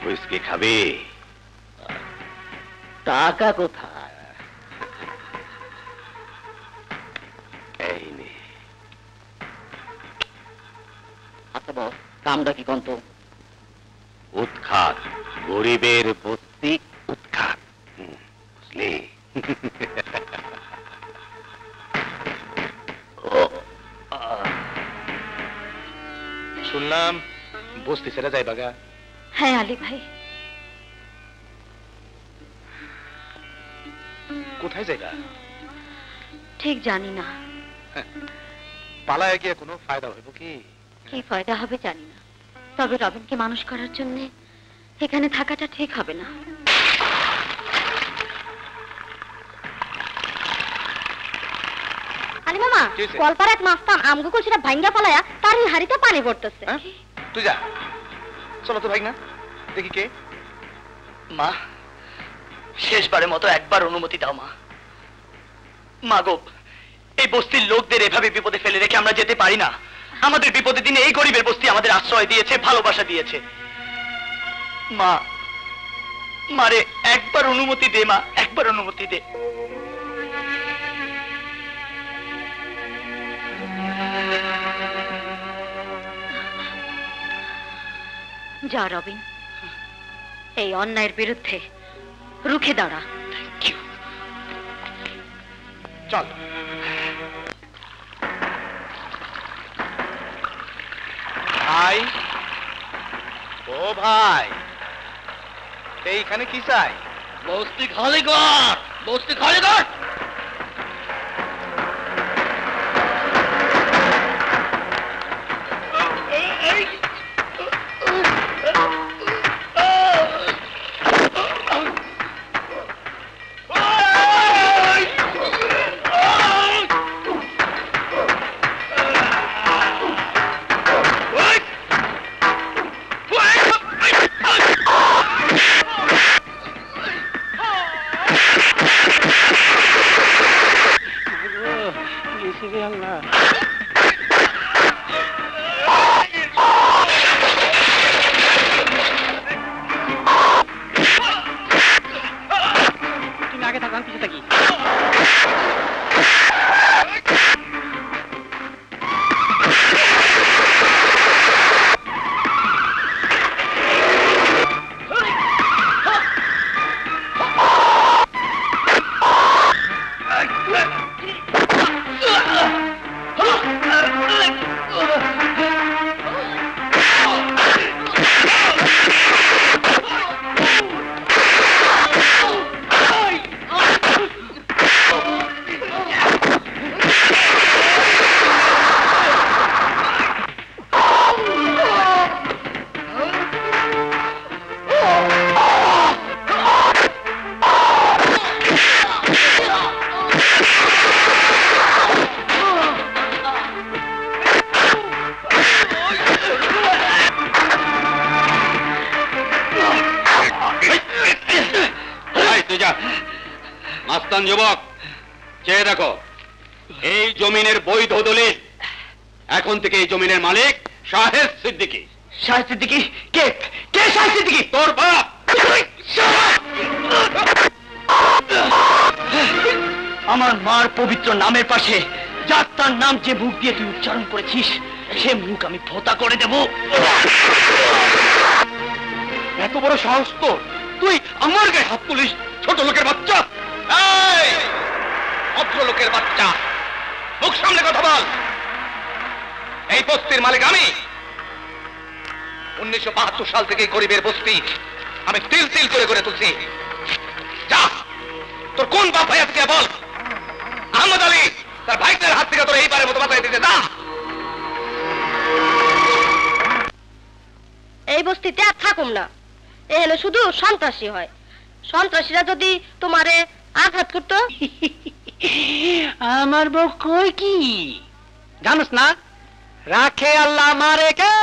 Whisky খাবি? টাকা কোথায়? এই নে। আচ্ছা বস, কামটা কি কন্ত? উৎখাত, গরিবের বস্তি উৎখাত, বুঝলি? শুনলাম বস্তি ছেড়ে যায় বাগা। হ্যাঁ আলী ভাই। কোথায় জায়গা? ঠিক জানি না। পালায় গিয়ে কোনো ফায়দা হইব কি? কি ফায়দা হবে জানি না, তবে রবিনকে মানুষ করার জন্য এখানে থাকাটা ঠিক হবে না। আলী মামা, কলপার এক মাস্তান আমগো কলসিটা ভাঙ্গা পালায়া তার এই হাড়িতে পানি পড়তেছে। তুই যা, চলো তো ভাই না দেখি কে। মা, শেষবারের মতো একবার অনুমতি দাও মা। মা গো, এই বস্তির লোকদের এভাবে বিপদে ফেলে রেখে আমরা যেতে পারি না। আমাদের বিপদের দিনে এই গরিবের বস্তি আমাদের আশ্রয় দিয়েছে, ভালোবাসা দিয়েছে। মা, মারে একবার অনুমতি দে মা, একবার অনুমতি দে। যা রবিন, এই অন্যায়ের বিরুদ্ধে রুখে দাঁড়া। চল। ভাই, ও ভাই, এইখানে কি চাই? বস্তি খালি কর, বস্তি খালি কর। মাস্তান যুবক, চেয়ে দেখো, এই জমিনের বৈধ দলিল। এখন থেকে এই জমিনের মালিক শাহেদ সিদ্দিকী। শাহেদ সিদ্দিকী? কে কে শাহেদ সিদ্দিকী? তোর বাপ। আমার মার পবিত্র নামের পাশে যার নাম যে মুখ দিয়ে তুই উচ্চারণ করেছিস, সে মুখ আমি ভোতা করে দেব। এত বড় সাহস তোর! তুই আমার গায়ে হাত তুলিস? ছোট লোকের বাচ্চা! ভদ্রলোকের বাচ্চা, মুখ সামনে কথা বল। এই বস্তির মালিক আমি। 1972 সাল থেকে গরিবের বস্তি আমি তিল তিল করে করে তুলছি। যা, তোর কোন বাপ ভাই আজকে বল। আহমদ আলী তার ভাইদের হাত থেকে তোর এইবারের মতো বাঁচাই দিতে। যা। এই বস্তিতে আর থাকুম না, এখানে শুধু সন্ত্রাসী হয়। সন্ত্রাসীরা যদি তোমারে আঘাত করতো। আমার বউ কই কি জানোস না? রাখে আল্লাহ মারে কে।